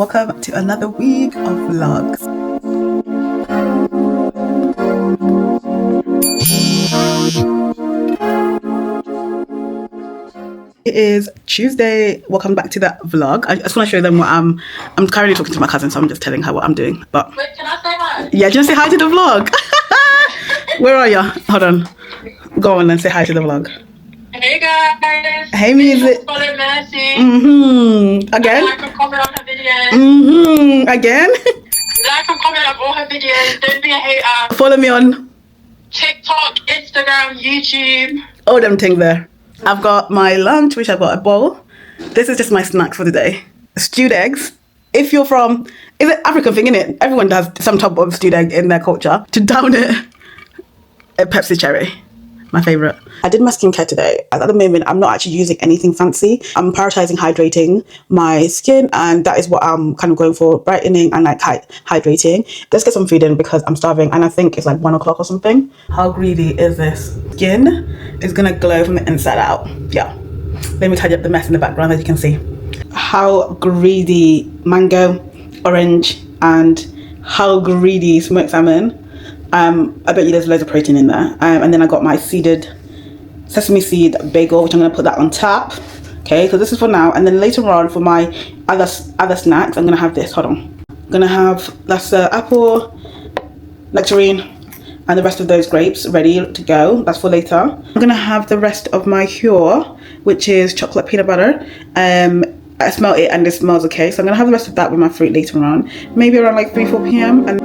Welcome to another week of vlogs. It is Tuesday. Welcome back to the vlog. I just want to show them what I'm currently talking to my cousin, so I'm just telling her what I'm doing. But wait, can I say hi? Yeah, just say hi to the vlog. Where are you? Hold on. Go on and say hi to the vlog. Hey guys. Hey music. Follow Mercy. Again. Like and comment on her videos. Again. Like and comment on all her videos. Don't be a hater. Follow me on TikTok, Instagram, YouTube. all them things there. I've got my lunch, which I've got a bowl. This is just my snacks for the day. Stewed eggs. If you're from, it's an African thing, innit? Everyone does some type of stewed egg in their culture. To down it, a Pepsi cherry. My favourite. I did my skincare today. At the moment, I'm not actually using anything fancy. I'm prioritizing hydrating my skin, and that is what I'm kind of going for, brightening and like hydrating. Let's get some food in because I'm starving, and I think it's like 1 o'clock or something. How greedy is this? Skin is gonna glow from the inside out. Yeah. Let me tidy up the mess in the background, as you can see. How greedy mango, orange, and how greedy smoked salmon. I bet you there's loads of protein in there. And then I got my seeded sesame seed bagel, which I'm going to put that on top. Okay, so this is for now. And then later on for my other snacks, I'm going to have this. Hold on. I'm going to have, that's apple, nectarine, and the rest of those grapes ready to go. That's for later. I'm going to have the rest of my Cure, which is chocolate peanut butter. I smell it and it smells okay. So I'm going to have the rest of that with my fruit later on. Maybe around like 3-4 p.m. And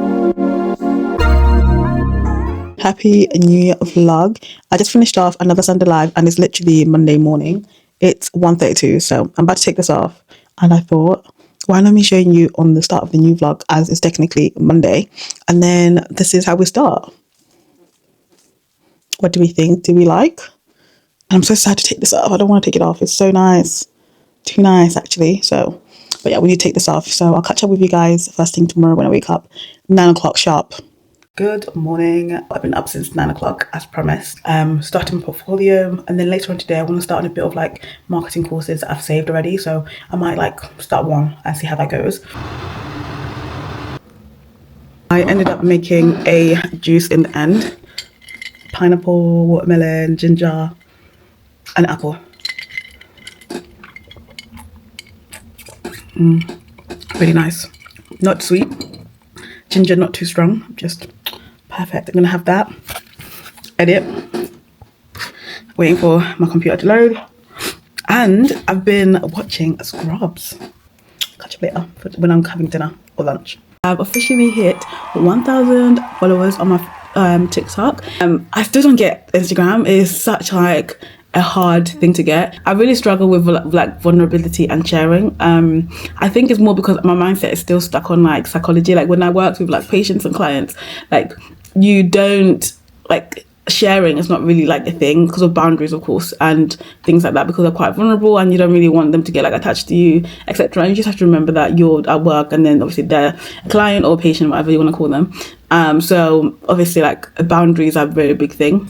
Happy New Year vlog. I just finished off another Sunday live and it's literally Monday morning. It's 1:32, so I'm about to take this off. And I thought, why not me showing you on the start of the new vlog as it's technically Monday. And then this is how we start. What do we think? Do we like? And I'm so sad to take this off. I don't want to take it off. It's so nice. Too nice actually. So, but yeah, we need to take this off. So I'll catch up with you guys first thing tomorrow when I wake up. 9 o'clock sharp. Good morning. I've been up since 9 o'clock as promised. Starting portfolio, and then later on today I want to start on a bit of like marketing courses that I've saved already, so I might like start one and see how that goes. I ended up making a juice in the end. Pineapple, watermelon, ginger, and apple. Really nice. Not sweet. Ginger not too strong, just perfect. I'm gonna have that. Edit. Waiting for my computer to load. And I've been watching Scrubs. Catch up later when I'm having dinner or lunch. I've officially hit 1,000 followers on my TikTok. I still don't get Instagram. It is such like a hard thing to get. I really struggle with like vulnerability and sharing. I think it's more because my mindset is still stuck on like psychology. Like when I work with like patients and clients, like you don't like sharing is not really like a thing because of boundaries, of course, and things like that, because they're quite vulnerable and you don't really want them to get like attached to you, etc. And you just have to remember that you're at work and then obviously they're a client or patient, whatever you want to call them. So obviously like boundaries are a very big thing.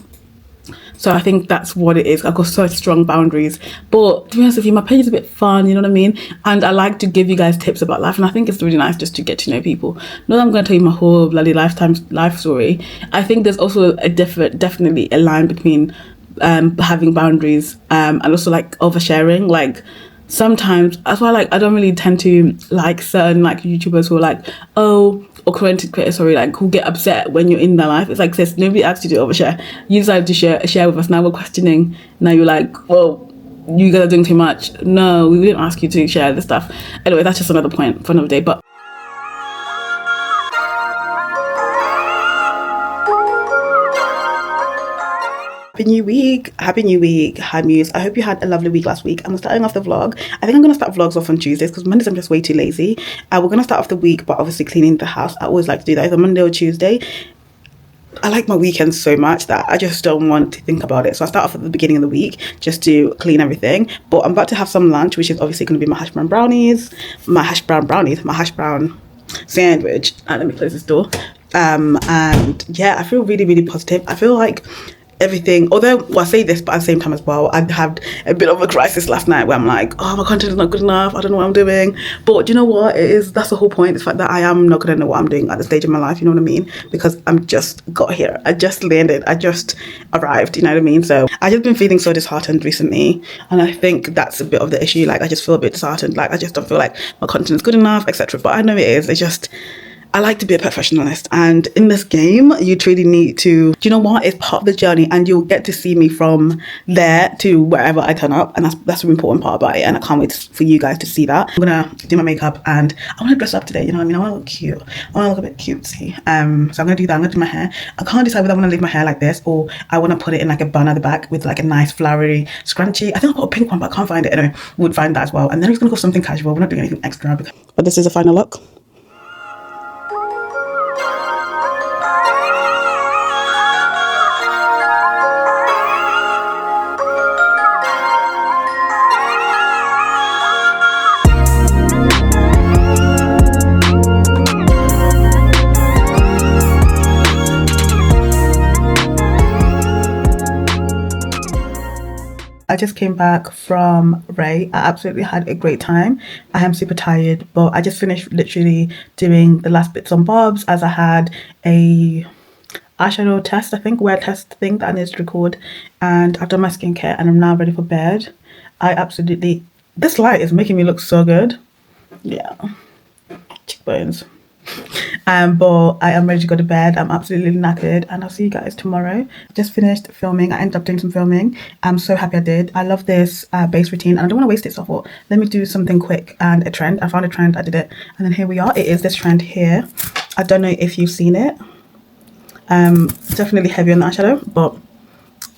So I think that's what it is. I've got such strong boundaries. But to be honest with you, my page is a bit fun, you know what I mean? And I like to give you guys tips about life. And I think it's really nice just to get to know people. Not that I'm going to tell you my whole bloody life story. I think there's also definitely a line between having boundaries and also like oversharing. Like sometimes, that's why like I don't really tend to like certain like YouTubers who are like, or content creators, sorry, like who get upset when you're in their life. It's like, sis, nobody asked you to overshare. You decided to share with us. Now we're questioning. Now you're like, well, you guys are doing too much. No, we didn't ask you to share this stuff. Anyway, that's just another point for another day. But Happy New Week. Happy New Week. Hi Muse. I hope you had a lovely week last week. I'm starting off the vlog. I think I'm going to start vlogs off on Tuesdays because Mondays I'm just way too lazy. We're going to start off the week, but obviously cleaning the house. I always like to do that either Monday or Tuesday. I like my weekends so much that I just don't want to think about it. So I start off at the beginning of the week just to clean everything. But I'm about to have some lunch, which is obviously going to be my hash brown sandwich. Let me close this door. And yeah, I feel really, really positive. I feel like everything, although, well, I say this, but at the same time as well, I had a bit of a crisis last night where I'm like, oh, my content is not good enough, I don't know what I'm doing. But do you know what it is? That's the whole point. It's the fact that I am not gonna know what I'm doing at the stage of my life, you know what I mean? Because I'm just got here, I just landed, I just arrived, you know what I mean? So I just been feeling so disheartened recently, and I think that's a bit of the issue. Like, I just feel a bit disheartened, like I just don't feel like my content is good enough, etc. But I know it is. It's just, I like to be a perfectionist, and in this game you truly need to, do you know what, it's part of the journey, and you'll get to see me from there to wherever I turn up, and that's an important part about it, and I can't wait for you guys to see that. I'm gonna do my makeup, and I want to dress up today, you know what I mean? I want to look cute, I want to look a bit cutesy. So I'm gonna do that. I'm gonna do my hair. I can't decide whether I want to leave my hair like this or I want to put it in like a bun at the back with like a nice flowery scrunchie. I think I've got a pink one, but I can't find it. Anyway, would find that as well. And then I'm just gonna go something casual. We're not doing anything extra, but this is the final look. I just came back from Ray. I absolutely had a great time. I am super tired, but I just finished literally doing the last bits and bobs, as I had a eyeshadow test, I think, wear test thing that I need to record, and I've done my skincare and I'm now ready for bed. This light is making me look so good. Yeah, cheekbones. But I am ready to go to bed. I'm absolutely knackered, and I'll see you guys tomorrow. Just finished filming. I ended up doing some filming. I'm so happy I did. I love this base routine, and I don't want to waste it, so I thought, let me do something quick and a trend. I found a trend, I did it, and then here we are. It is this trend here. I don't know if you've seen it. Definitely heavy on the eyeshadow, but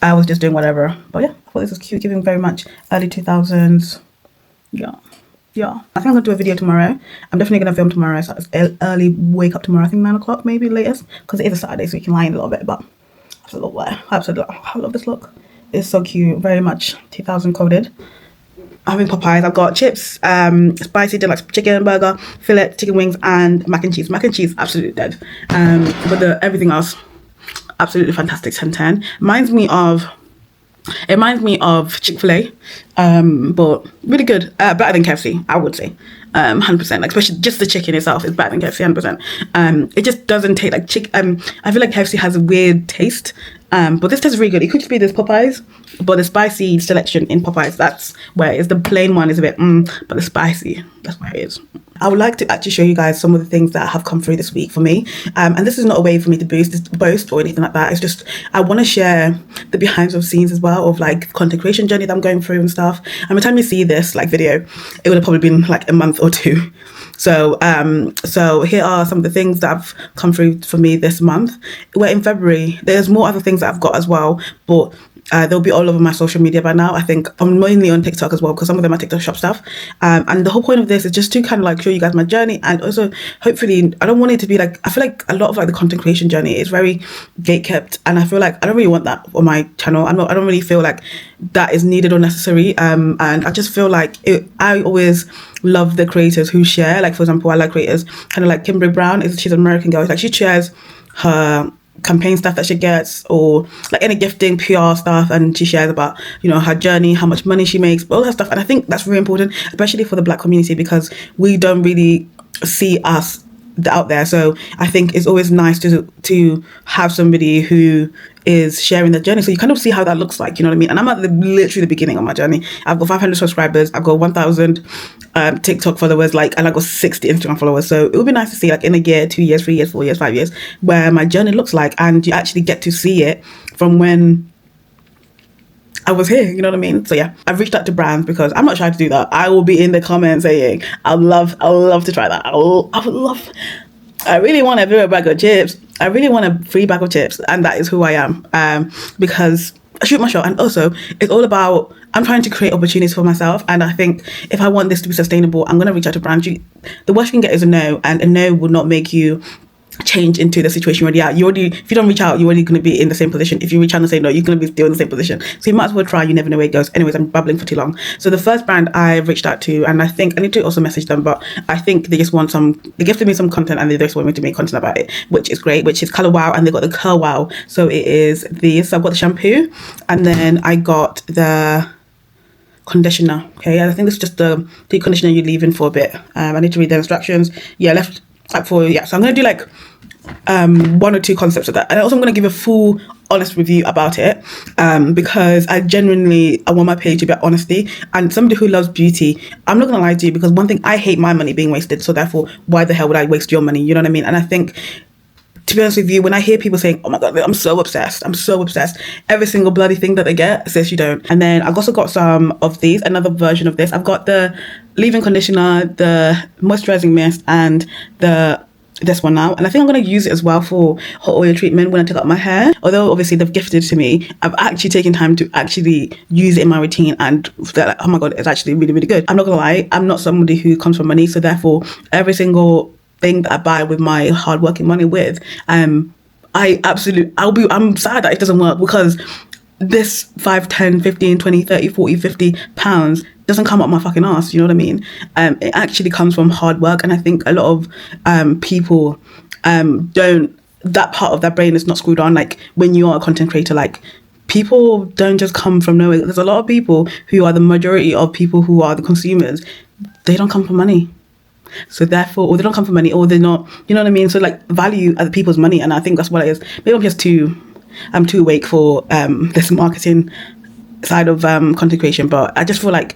I was just doing whatever. But yeah, I thought this was cute, giving very much early 2000s. Yeah, I think I'm gonna do a video tomorrow. I'm definitely gonna film tomorrow, so it's early wake up tomorrow. I think 9 o'clock maybe latest, because it is a Saturday, so you can lie in a little bit. But I love this look. It's so cute, very much 2000 coded. I'm having Popeyes. I've got chips, spicy deluxe chicken burger, fillet, chicken wings, and mac and cheese. Mac and cheese, absolutely dead. But everything else, absolutely fantastic. 10/10. It reminds me of Chick-fil-A, but really good. Better than KFC, I would say. 100%. Like, especially just the chicken itself is better than KFC, 100%. It just doesn't taste like chicken. I feel like KFC has a weird taste, but this tastes really good. It could just be this Popeyes, but the spicy selection in Popeyes, that's where it is. The plain one is a bit, but the spicy, that's where it is. I would like to actually show you guys some of the things that have come through this week for me. And this is not a way for me to boast or anything like that. It's just, I want to share the behind the scenes as well of like content creation journey that I'm going through and stuff. And by the time you see this like video, it would have probably been like a month or two. So here are some of the things that have come through for me this month. We're in February. There's more other things that I've got as well, but they'll be all over my social media by now. I think I'm mainly on TikTok as well, because some of them are TikTok shop stuff. And the whole point of this is just to kind of like show you guys my journey, and also hopefully, I don't want it to be like, I feel like a lot of like the content creation journey is very gatekept, and I feel like I don't really want that on my channel. I don't really feel like that is needed or necessary. And I just feel like I always love the creators who share. Like, for example, I like creators kind of like Kimberly Brown. She's an American girl. Like, she shares her campaign stuff that she gets, or like any gifting PR stuff, and she shares about, you know, her journey, how much money she makes, all that stuff. And I think that's really important, especially for the Black community, because we don't really see us out there. So I think it's always nice to have somebody who is sharing their journey, so you kind of see how that looks like, you know what I mean? And I'm at literally the beginning of my journey. I've got 500 subscribers, I've got 1,000 TikTok followers, like, and I've got 60 Instagram followers. So it would be nice to see, like, in a year, 2 years, 3 years, 4 years, 5 years, where my journey looks like, and you actually get to see it from when I was here, you know what I mean? So yeah, I've reached out to brands, because I'm not shy to do that. I will be in the comments saying, I'd love to try that. I really want a video bag of chips. I really want a free bag of chips, and that is who I am. Because I shoot my shot, and also it's all about, I'm trying to create opportunities for myself, and I think if I want this to be sustainable, I'm going to reach out to brands. The worst you can get is a no, and a no will not make you change into the situation you're already at. If you don't reach out, you're already going to be in the same position. If you reach out and say no, you're going to be still in the same position. So you might as well try. You never know where it goes. Anyways, I'm babbling for too long. So the first brand I reached out to, and I think I need to also message them, but I think they just want they gifted me some content and they just want me to make content about it, which is great, which is Color Wow, and they got the Curl Wow. So it is this. I've got the shampoo, and then I got the conditioner. Okay, I think this is just the deep conditioner you leave in for a bit. I need to read the instructions. Yeah, left up for, yeah. So I'm gonna do like one or two concepts of that, and also I'm gonna give a full honest review about it, because I want my page to be honesty, and somebody who loves beauty, I'm not gonna lie to you, because one thing, I hate my money being wasted, so therefore why the hell would I waste your money? You know what I mean? And I think, to be honest with you, when I hear people saying, oh my god, I'm so obsessed, every single bloody thing that they get says you don't. And then I've also got some of these, another version of this. I've got the leave-in conditioner, the moisturizing mist, and this one now, and I think I'm going to use it as well for hot oil treatment when I take out my hair. Although obviously they've gifted it to me, I've actually taken time to actually use it in my routine, and they're like, oh my god, it's actually really, really good. I'm not gonna lie, I'm not somebody who comes from money, so therefore every single thing that I buy with my hard-working money with, I'm sad that it doesn't work, because this 5, 10, 15, 20, 30, 40, 50 pounds doesn't come up my fucking ass, you know what I mean? It actually comes from hard work, and I think a lot of people that part of their brain is not screwed on. Like, when you are a content creator, like, people don't just come from nowhere. There's a lot of people who are the majority of people who are the consumers. They don't come from money. So therefore, or they don't come from money, or they're not, you know what I mean? So like, value other people's money, and I think that's what it is. Maybe I'm too awake for this marketing side of content creation, but I just feel like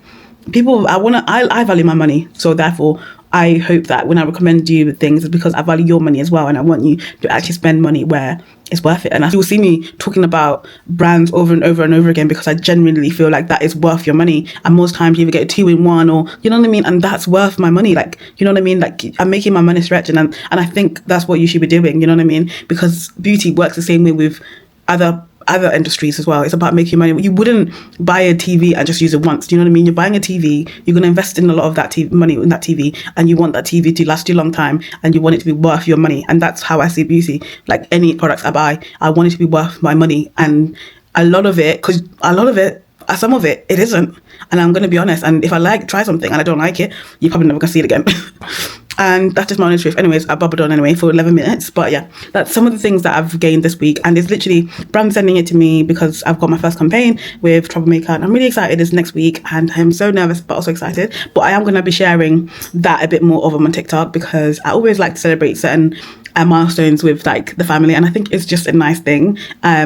I value my money, so therefore I hope that when I recommend you things, it's because I value your money as well, and I want you to actually spend money where it's worth it. And you'll see me talking about brands over and over and over again, because I genuinely feel like that is worth your money. And most times you either get a 2-in-1, or, you know what I mean, and that's worth my money. Like, you know what I mean, like, I'm making my money stretch, and I think that's what you should be doing, you know what I mean, because beauty works the same way with other industries as well. It's about making money. You wouldn't buy a TV and just use it once. Do you know what I mean? You're buying a TV, you're going to invest in a lot of that money in that TV, and you want that TV to last you a long time, and you want it to be worth your money. And that's how I see beauty. Like, any products I buy, I want it to be worth my money. And some of it, it isn't. And I'm going to be honest. And if I try something and I don't like it, you're probably never going to see it again. And that's just my honest truth. Anyways, I babbled on anyway for 11 minutes. But yeah, that's some of the things that I've gained this week. And it's literally brand sending it to me, because I've got my first campaign with Troublemaker, and I'm really excited. It's next week, and I'm so nervous but also excited. But I am going to be sharing that a bit more over my TikTok, because I always like to celebrate certain milestones with like the family, and I think it's just a nice thing.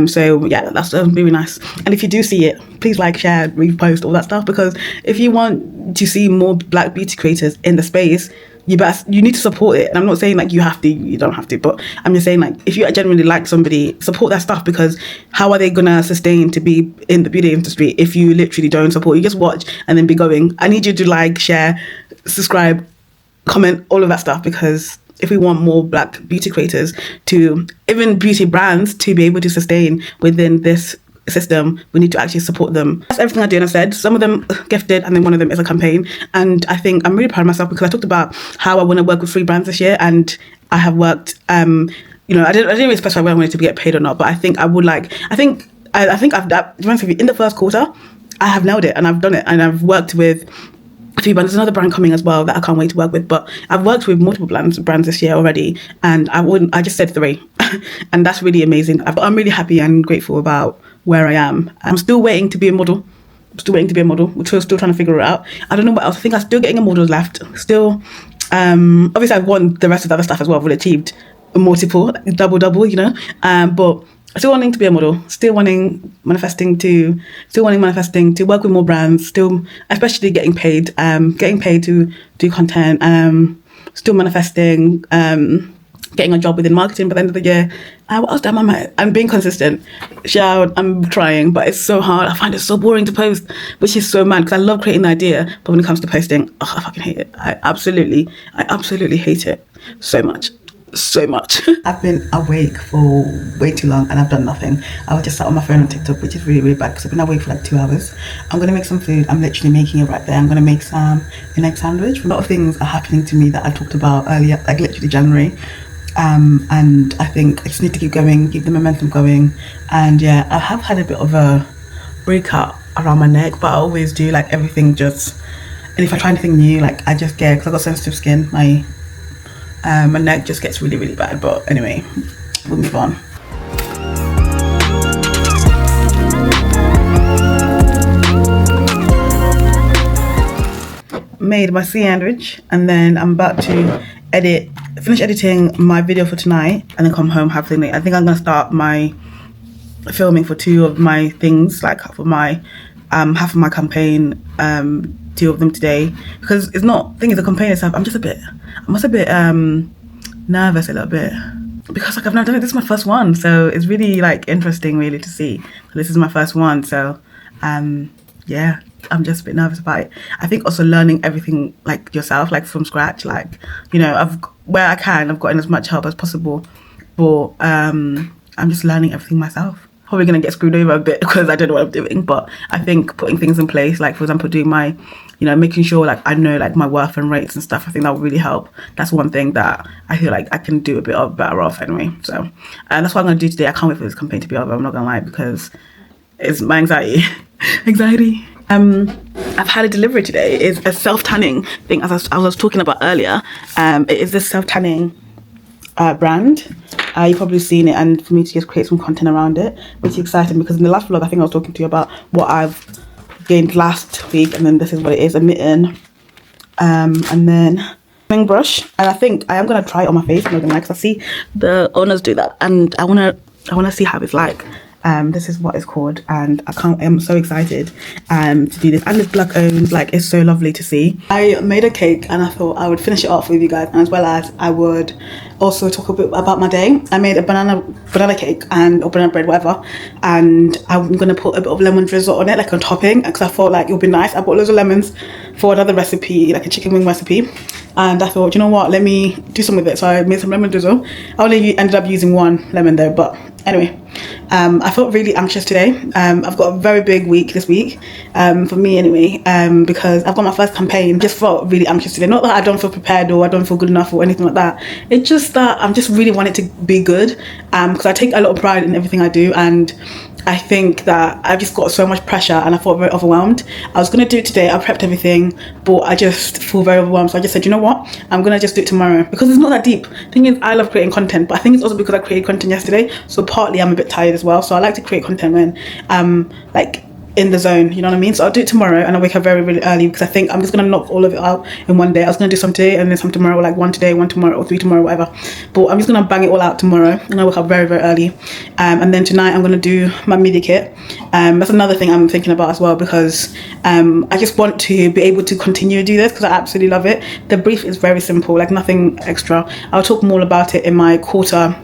So yeah, that's really nice. And if you do see it, please like, share, repost, all that stuff, because if you want to see more Black beauty creators in the space, you need to support it. And I'm not saying like you don't have to, but I'm just saying, like, if you genuinely like somebody, support their stuff, because how are they gonna sustain to be in the beauty industry if you literally don't support? You just watch and then be going. I need you to like, share, subscribe, comment, all of that stuff, because if we want more Black beauty creators, to even beauty brands, to be able to sustain within this system, we need to actually support them. That's everything I did. I said some of them gifted, and then one of them is a campaign. And I think I'm really proud of myself, because I talked about how I want to work with 3 brands this year, and I have worked. I didn't really specify when I wanted to get paid or not, but I think I would like. I think I've to be honest with you, in the first quarter, I have nailed it, and I've done it, and I've worked with a few brands. There's another brand coming as well that I can't wait to work with, but I've worked with multiple brands this year already, and I just said 3 and that's really amazing. I'm really happy and grateful about where I am. I'm still waiting to be a model. We're still trying to figure it out. I don't know what else. I think I'm still getting a model left. Still, obviously I've won the rest of the other stuff as well. I've achieved multiple, double, you know, but still wanting to be a model, still wanting manifesting to work with more brands, still, especially getting paid to do content, still manifesting, getting a job within marketing by the end of the year. What else am I? I'm being consistent. I'm trying, but it's so hard. I find it so boring to post, which is so mad, because I love creating the idea, but when it comes to posting, I fucking hate it. I absolutely hate it so much. I've been awake for way too long, and I've done nothing. I was just sat on my phone on TikTok, which is really, really bad, because I've been awake for like 2 hours. I'm going to make some food. I'm literally making it right there. I'm going to make an egg sandwich. A lot of things are happening to me that I talked about earlier, like literally January. and I think I just need to keep going, keep the momentum going. And yeah, I have had a bit of a breakout around my neck, but I always do like everything just, and if I try anything new, like I just get, because I've got sensitive skin, my neck just gets really, really bad. But anyway, we'll move on. Made my sandwich, and then I'm about to finish editing my video for tonight, and then come home, have dinner. I think I'm gonna start my filming for 2 of my things, like for my half of my campaign, 2 of them today, because it's not, thing is, the campaign itself, I'm a bit nervous a little bit, because like I've never done it. This is my first one, so it's really like interesting really to see. This is my first one, so yeah, I'm just a bit nervous about it. I think also learning everything like yourself, like from scratch, like, you know, I've gotten as much help as possible, but I'm just learning everything myself. Probably gonna get screwed over a bit because I don't know what I'm doing, but I think putting things in place, like for example doing my, you know, making sure like I know like my worth and rates and stuff, I think that will really help. That's one thing that I feel like I can do a bit of better off anyway. So and that's what I'm gonna do today. I can't wait for this campaign to be over, I'm not gonna lie, because it's my anxiety. I've had a delivery today. It's a self-tanning thing, as I was talking about earlier. It is this self-tanning brand. You've probably seen it, and for me to just create some content around it, which is exciting, because in the last vlog I think I was talking to you about what I've gained last week, and then this is what it is: a mitten, and then wing brush. And I think I am gonna try it on my face, I'm not gonna lie, because I see the owners do that, and I wanna see how it's like. This is what it's called, and I'm so excited to do this. And it's black owned, like it's so lovely to see. I made a cake, and I thought I would finish it off with you guys, and as well as I would also talk a bit about my day. I made a banana cake or banana bread, whatever, and I'm gonna put a bit of lemon drizzle on it, like on topping, because I thought like it would be nice. I bought loads of lemons for another recipe, like a chicken wing recipe, and I thought, you know what, let me do some with it. So I made some lemon drizzle. I only ended up using 1 lemon though, but anyway, I felt really anxious today. I've got a very big week this week, for me anyway, because I've got my first campaign. Just felt really anxious today. Not that I don't feel prepared or I don't feel good enough or anything like that. It's just that I'm just really wanting to be good, because I take a lot of pride in everything I do, and I think that I've just got so much pressure, and I felt very overwhelmed. I was gonna do it today, I prepped everything, but I just feel very overwhelmed. So I just said, you know what, I'm gonna just do it tomorrow, because it's not that deep. Thing is, I love creating content, but I think it's also because I created content yesterday, so partly I'm a bit tired as well. So I like to create content when like in the zone, you know what I mean? So I'll do it tomorrow, and I'll wake up very, really early, because I think I'm just gonna knock all of it out in one day. I was gonna do some today and then some tomorrow, like 1 today, 1 tomorrow, or 3 tomorrow, whatever. But I'm just gonna bang it all out tomorrow, and I'll wake up very, very early. And then tonight I'm gonna do my media kit. That's another thing I'm thinking about as well, because I just want to be able to continue to do this, because I absolutely love it. The brief is very simple, like nothing extra. I'll talk more about it in my quarter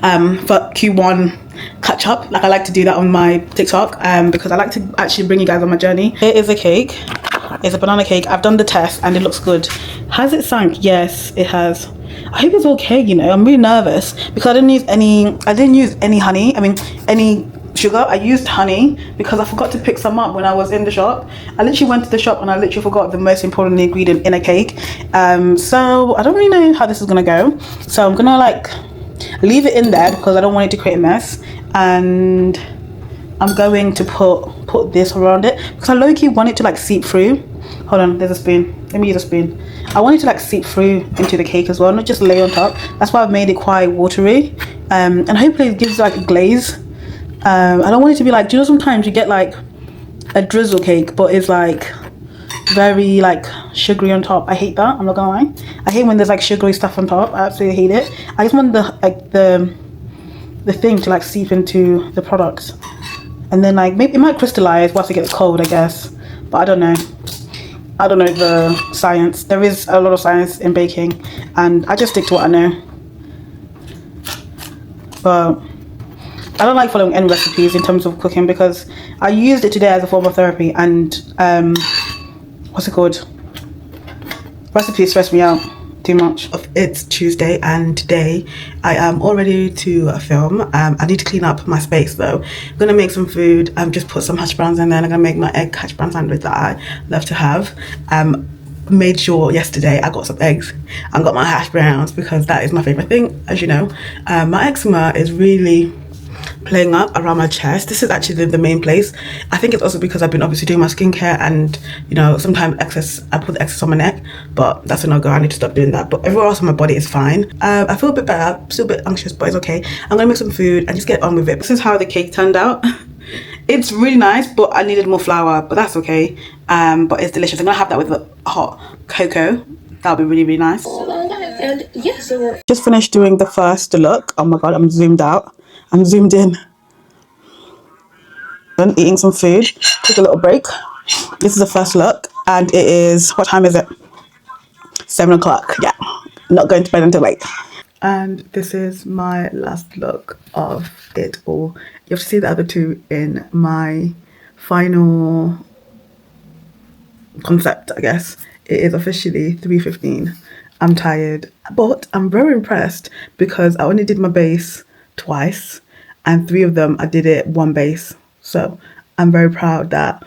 for Q1 catch up. Like I like to do that on my TikTok, because I like to actually bring you guys on my journey. Here is a cake. It's a banana cake. I've done the test and it looks good. Has it sank? Yes, it has. I hope it's okay. You know, I'm really nervous because I didn't use any honey. I mean, any sugar. I used honey because I forgot to pick some up when I was in the shop. I literally went to the shop and I literally forgot the most important ingredient in a cake. So I don't really know how this is gonna go. So I'm gonna like leave it in there because I don't want it to create a mess, and I'm going to put this around it because I low-key want it to like seep through. Hold on, there's a spoon. Let me use a spoon. I want it to like seep through into the cake as well, not just lay on top. That's why I've made it quite watery, and hopefully it gives like a glaze. I don't want it to be like, do you know sometimes you get like a drizzle cake but it's like very like sugary on top? I hate that, I'm not gonna lie. I hate when there's like sugary stuff on top. I absolutely hate it. I just want the thing to like seep into the product, and then like maybe it might crystallize once it gets cold, I guess, but I don't know the science. There is a lot of science in baking and I just stick to what I know, but I don't like following any recipes in terms of cooking because I used it today as a form of therapy, and what's it called? Recipes stress me out too much. It's Tuesday and today I am all ready to film. I need to clean up my space though. I'm gonna make some food, just put some hash browns in there, and I'm gonna make my egg hash brown sandwich that I love to have. made sure yesterday I got some eggs and got my hash browns because that is my favorite thing, as you know. My eczema is really playing up around my chest. This is actually the main place. I think it's also because I've been obviously doing my skincare, and you know, sometimes I put excess on my neck, but that's a no-go. I need to stop doing that. But everywhere else on my body is fine. I feel a bit better, still a bit anxious, but it's okay. I'm gonna make some food and just get on with it. This is how the cake turned out. It's really nice, but I needed more flour, but that's okay. But it's delicious. I'm gonna have that with the hot cocoa. That'll be really, really nice. And yes, Just finished doing the first look. Oh my god, I'm zoomed out. I'm zoomed in. Eating some food. Took a little break. This is the first look, and it is, what time is it? 7 o'clock. Yeah, not going to bed until 8. And this is my last look of it all. You have to see the other two in my final concept, I guess. It is officially 3:15. I'm tired, but I'm very impressed because I only did my base twice, and 3 of them I did it one base. So I'm very proud that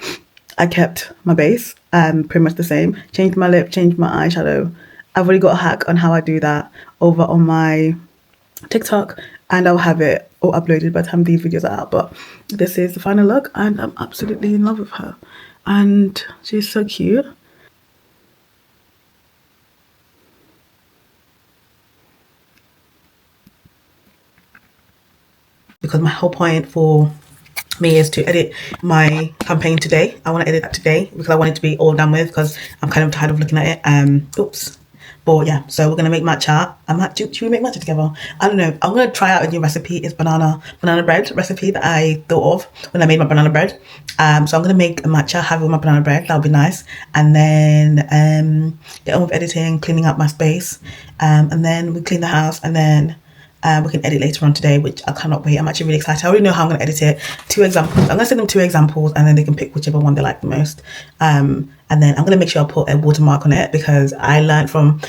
I kept my base pretty much the same. Changed my lip, changed my eyeshadow. I've already got a hack on how I do that over on my TikTok, and I'll have it all uploaded by the time these videos are out. But this is the final look, and I'm absolutely in love with her, and she's so cute. Because my whole point for me is to edit my campaign today. I want to edit that today because I want it to be all done with, because I'm kind of tired of looking at it. Oops. But yeah, so we're gonna make matcha. Should we make matcha together? I don't know. I'm gonna try out a new recipe. It's banana bread recipe that I thought of when I made my banana bread. So I'm gonna make a matcha, have it with my banana bread. That'll be nice. And then get on with editing, cleaning up my space. And then we clean the house, and then we can edit later on today, which I cannot wait. I'm actually really excited. I already know how I'm going to edit it. 2 examples. I'm going to send them 2 examples, and then they can pick whichever one they like the most. And then I'm going to make sure I put a watermark on it, because I learned from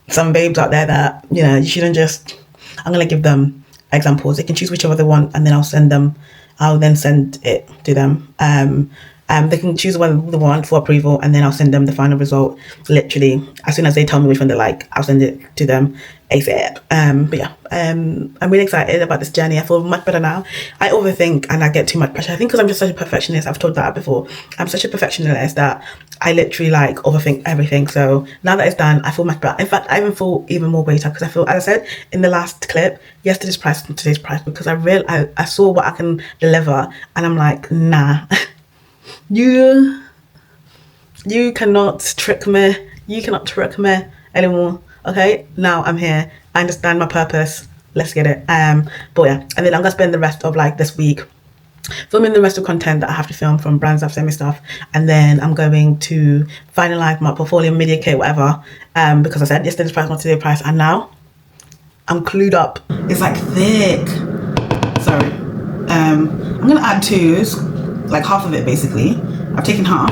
some babes out there that, you know, you shouldn't just... I'm going to give them examples. They can choose whichever they want, and then I'll then send it to them. They can choose one they want for approval, and then I'll send them the final result literally as soon as they tell me which one they like. I'll send it to them ASAP. But yeah, I'm really excited about this journey. I feel much better now. I overthink and I get too much pressure. I think because I'm just such a perfectionist. I've told that before. I'm such a perfectionist that I literally like overthink everything. So now that it's done, I feel much better. In fact, I even feel even more greater, because I feel, as I said in the last clip, yesterday's price and today's price, because I saw what I can deliver, and I'm like, nah. You cannot trick me. You cannot trick me anymore. Okay, now I'm here. I understand my purpose. Let's get it. But yeah, and then I'm gonna spend the rest of like this week filming the rest of content that I have to film from brands I've sent me stuff, and then I'm going to finalize my portfolio, media kit, whatever. Because I said yesterday's price, not today's price, and now I'm clued up. It's like thick. Sorry. I'm gonna add 2s, like half of it basically. I've taken half.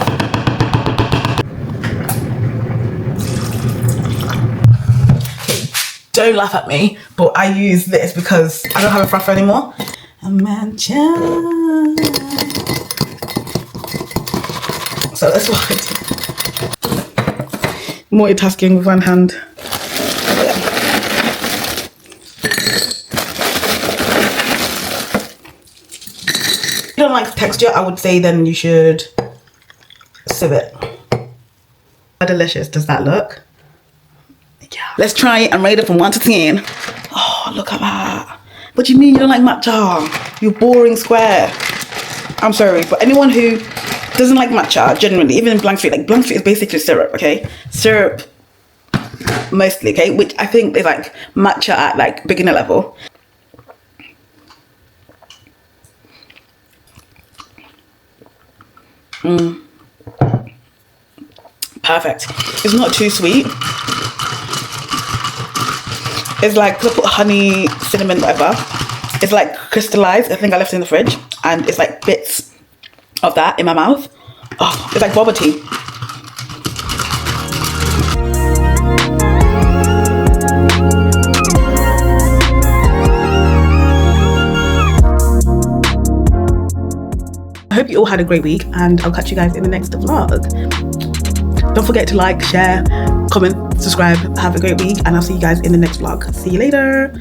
Don't laugh at me, but I use this because I don't have a frapper anymore. A matcha. So that's what I do. Multitasking with one hand. If you don't like the texture, I would say then you should sieve it. How delicious does that look? Yeah. Let's try it and rate it from 1 to 10. Oh, look at that. What do you mean you don't like matcha? You boring square. I'm sorry, but anyone who doesn't like matcha, generally, even in blank sweet, like blank sweet is basically syrup, okay? Syrup, mostly, okay? Which I think is like matcha at like beginner level. Perfect. It's not too sweet. It's like, I put honey, cinnamon, whatever. It's like crystallized. I think I left it in the fridge, and it's like bits of that in my mouth. Oh, it's like boba tea. I hope you all had a great week, and I'll catch you guys in the next vlog. Don't forget to like, share, comment, subscribe. Have a great week, and I'll see you guys in the next vlog. See you later.